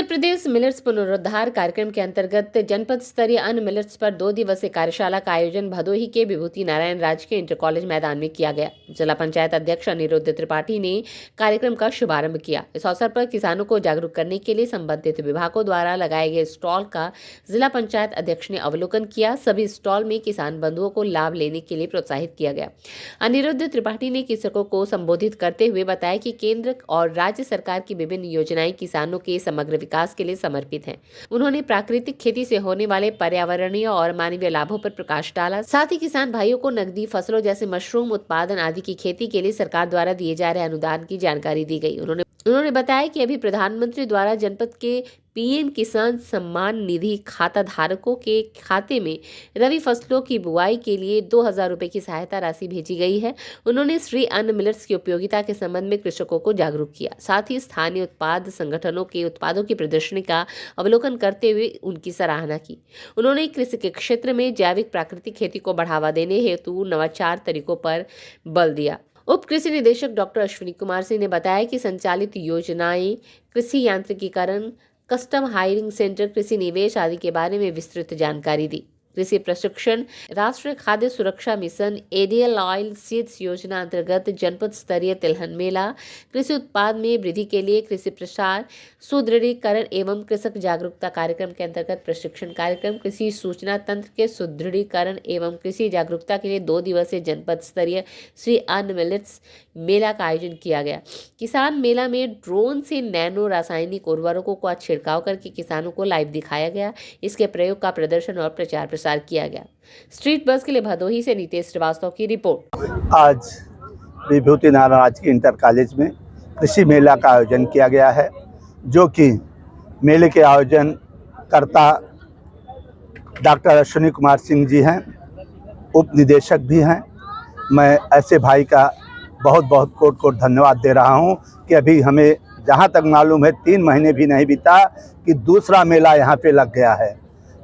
Uttar Pradesh millers पुनरुद्धार कार्यक्रम के अंतर्गत जनपद स्तरीय अन्न मिलर्स पर 2 दिवसीय कार्यशाला का आयोजन भदोही के विभूति नारायण राजकीय इंटर कॉलेज मैदान में किया गया। जिला पंचायत अध्यक्ष अनिरुद्ध त्रिपाठी ने कार्यक्रम का शुभारंभ किया। इस अवसर पर किसानों को जागरूक करने के लिए संबंधित विभागों द्वारा लगाए गए स्टॉल का जिला पंचायत अध्यक्ष ने अवलोकन किया। सभी स्टॉल में किसान बंधुओं को लाभ लेने के लिए प्रोत्साहित किया गया। अनिरुद्ध त्रिपाठी ने कृषकों को संबोधित करते हुए बताया कि केंद्र और राज्य सरकार की विभिन्न योजनाएं किसानों के समग्र विकास के लिए समर्पित हैं। उन्होंने प्राकृतिक खेती से होने वाले पर्यावरणीय और मानवीय लाभों पर प्रकाश डाला। साथ ही किसान भाइयों को नकदी फसलों जैसे मशरूम उत्पादन आदि की खेती के लिए सरकार द्वारा दिए जा रहे अनुदान की जानकारी दी गई। उन्होंने बताया कि अभी प्रधानमंत्री द्वारा जनपद के पीएम किसान सम्मान निधि खाता धारकों के खाते में रबी फसलों की बुआई के लिए 2000 रुपए की सहायता राशि भेजी गई है। उन्होंने श्री अन्न मिलर्स की उपयोगिता के संबंध में कृषकों को जागरूक किया। साथ ही स्थानीय उत्पाद संगठनों के उत्पादों की प्रदर्शनी का अवलोकन करते हुए उनकी सराहना की। उन्होंने कृषि के क्षेत्र में जैविक प्राकृतिक खेती को बढ़ावा देने हेतु नवाचार तरीकों पर बल दिया। उप कृषि निदेशक डॉक्टर अश्विनी कुमार सिंह ने बताया कि संचालित योजनाएं कृषि यांत्रिकीकरण, कस्टम हायरिंग सेंटर, कृषि निवेश आदि के बारे में विस्तृत जानकारी दी। कृषि प्रशिक्षण, राष्ट्रीय खाद्य सुरक्षा मिशन, एडीएल ऑयल सीड्स योजना अंतर्गत जनपद स्तरीय तिलहन मेला, कृषि उत्पाद में वृद्धि के लिए कृषि प्रसार, सुदृढ़ीकरण एवं कृषक जागरूकता कार्यक्रम के अंतर्गत प्रशिक्षण कार्यक्रम, कृषि सूचना तंत्र के सुदृढ़ीकरण एवं कृषि जागरूकता के लिए 2 दिवसीय जनपद स्तरीय श्री अन्न मिलर्स मेला का आयोजन किया गया। किसान मेला में ड्रोन से नैनो रासायनिक उर्वरकों का छिड़काव करके किसानों को लाइव दिखाया गया। इसके प्रयोग का प्रदर्शन और प्रचार प्रसार किया गया। स्ट्रीट बस के लिए भदोही से नितेश श्रीवास्तव की रिपोर्ट। आज विभूति नारायण राजकीय इंटर कॉलेज में कृषि मेला का आयोजन किया गया है, जो कि मेले के आयोजन कर्ता डॉक्टर अश्विनी कुमार सिंह जी हैं, उप निदेशक भी हैं। मैं ऐसे भाई का बहुत बहुत कोट कोट धन्यवाद दे रहा हूं कि अभी हमें जहां तक मालूम है 3 महीने भी नहीं बीता कि दूसरा मेला यहां पे लग गया है।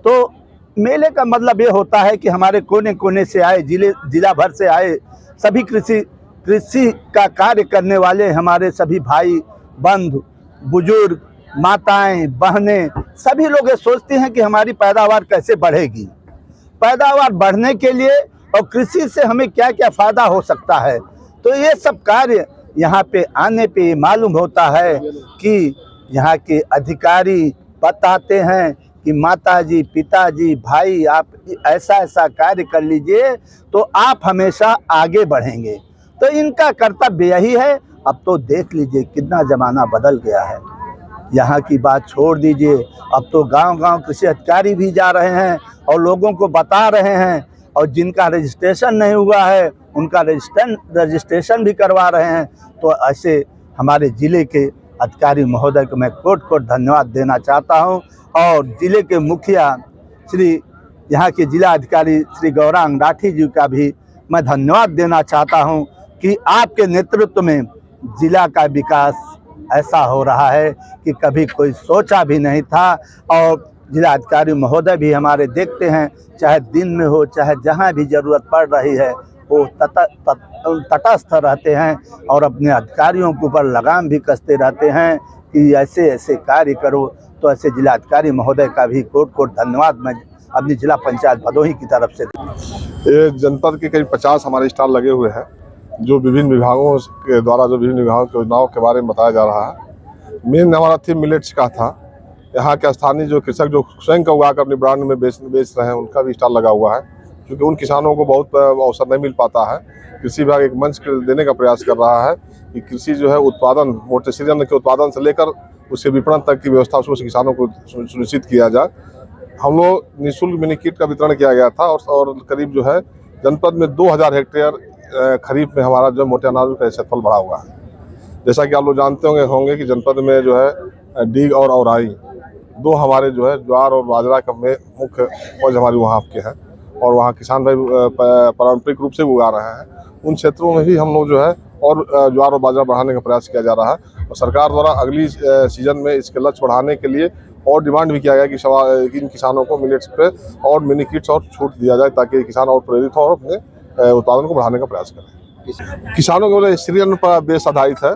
तो मेले का मतलब ये होता है कि हमारे कोने कोने से आए, जिला भर से आए सभी कृषि का कार्य करने वाले हमारे सभी भाई बंधु, बुजुर्ग, माताएं, बहनें, सभी लोग ये सोचते हैं कि हमारी पैदावार कैसे बढ़ेगी। पैदावार बढ़ने के लिए और कृषि से हमें क्या क्या फ़ायदा हो सकता है, तो ये सब कार्य यहाँ पे आने पे मालूम होता है कि यहाँ के अधिकारी बताते हैं कि माताजी, पिताजी, भाई, आप ऐसा कार्य कर लीजिए तो आप हमेशा आगे बढ़ेंगे। तो इनका कर्तव्य यही है। अब तो देख लीजिए कितना ज़माना बदल गया है। यहाँ की बात छोड़ दीजिए, अब तो गांव-गांव कृषि अधिकारी भी जा रहे हैं और लोगों को बता रहे हैं, और जिनका रजिस्ट्रेशन नहीं हुआ है उनका रजिस्ट्रेशन भी करवा रहे हैं। तो ऐसे हमारे ज़िले के अधिकारी महोदय को मैं कोट कोट धन्यवाद देना चाहता हूं, और ज़िले के मुखिया यहाँ के जिला अधिकारी श्री गौरांग राठी जी का भी मैं धन्यवाद देना चाहता हूं कि आपके नेतृत्व में ज़िला का विकास ऐसा हो रहा है कि कभी कोई सोचा भी नहीं था। और जिला अधिकारी महोदय भी हमारे देखते हैं, चाहे दिन में हो चाहे जहां भी ज़रूरत पड़ रही है, वो तटस्थ रहते हैं और अपने अधिकारियों के ऊपर लगाम भी कसते रहते हैं कि ऐसे ऐसे कार्य करो। तो ऐसे जिला अधिकारी महोदय का भी कोट कोट धन्यवाद मैं अपनी जिला पंचायत भदोही की तरफ से। ये जनपद के करीब 50 हमारे स्टॉल लगे हुए हैं, जो विभिन्न विभागों के द्वारा जो विभिन्न विभागों की योजनाओं के बारे में बताया जा रहा है। मेन हमारा थीम मिलेट्स का था। यहाँ के स्थानीय जो कृषक जो स्वयं का उगाकर अपनी ब्रांड में बेच रहे हैं, उनका भी स्टॉल लगा हुआ है, क्योंकि उन किसानों को बहुत अवसर नहीं मिल पाता है। कृषि विभाग एक मंच देने का प्रयास कर रहा है कि कृषि जो है उत्पादन, मोटे श्री अन्न के उत्पादन से लेकर उसके विपणन तक की व्यवस्था उसमें किसानों को सुनिश्चित किया जाए। हम लोग निःशुल्क मिनी किट का वितरण किया गया था, और करीब जो है जनपद में 2000 हेक्टेयर खरीफ में हमारा जो मोटे अनाज का क्षेत्रफल बढ़ा हुआ है। जैसा कि आप लोग जानते होंगे कि जनपद में जो है डीग और औराई 2 हमारे जो है ज्वार और बाजरा का मुख्य उपज हमारी वहाँ के हैं, और वहाँ किसान भाई पारंपरिक रूप से उगा रहे हैं। उन क्षेत्रों में भी हम लोग जो है और ज्वार और बाजरा बढ़ाने का प्रयास किया जा रहा है, और सरकार द्वारा अगली सीजन में इसके लक्ष्य बढ़ाने के लिए और डिमांड भी किया गया कि इन किसानों को मिलेट्स पे और मिनी किट्स और छूट दिया जाए, ताकि किसान और प्रेरित हो और अपने उत्पादन को बढ़ाने का प्रयास करें। किसानों के लिए श्री अन्न पर बेस आधारित है,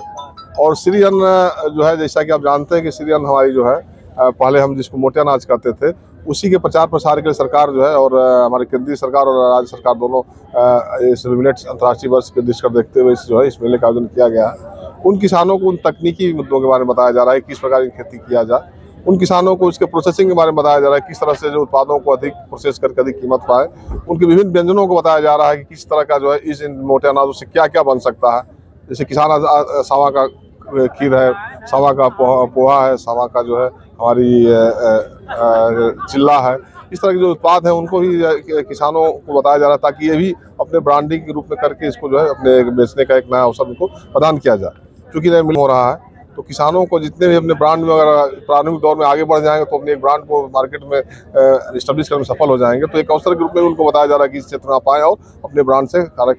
और श्री अन्न जो है, जैसा कि आप जानते हैं कि श्री अन्न हमारी जो है पहले हम जिसको मोटे अनाज कहते थे, उसी के प्रचार प्रसार के लिए सरकार जो है और हमारी केंद्रीय सरकार और राज्य सरकार दोनों इस मिलेट्स अंतर्राष्ट्रीय वर्ष के दृष्टि कर देखते हुए जो है इस मेले का आयोजन किया गया है। उन किसानों को उन तकनीकी मुद्दों के बारे में बताया जा रहा है, किस प्रकार की खेती किया जाए, उन किसानों को उसके प्रोसेसिंग के बारे में बताया जा रहा है, किस तरह से जो उत्पादों को अधिक प्रोसेस करके अधिक कीमत पाए, उनके विभिन्न व्यंजनों को बताया जा रहा है कि किस तरह का जो है इस मोटे अनाजों से क्या क्या बन सकता है। जैसे किसान सावा का खीर है, सावा का पोहा है, सावा का जो है हमारी चिल्ला है, इस तरह के जो उत्पाद हैं उनको भी किसानों को बताया जा रहा है ताकि ये भी अपने ब्रांडिंग के रूप में करके इसको जो है अपने बेचने का एक नया अवसर उनको प्रदान किया जाए। क्योंकि नया मिल हो रहा है तो किसानों को जितने भी अपने ब्रांड में अगर प्रारंभिक दौर में आगे बढ़ जाएंगे तो अपने एक ब्रांड को मार्केट में इस्टेब्लिश करने में सफल हो जाएंगे। तो एक अवसर के रूप में उनको बताया जा रहा है कि इस क्षेत्र में आप आए और अपने ब्रांड से कार्य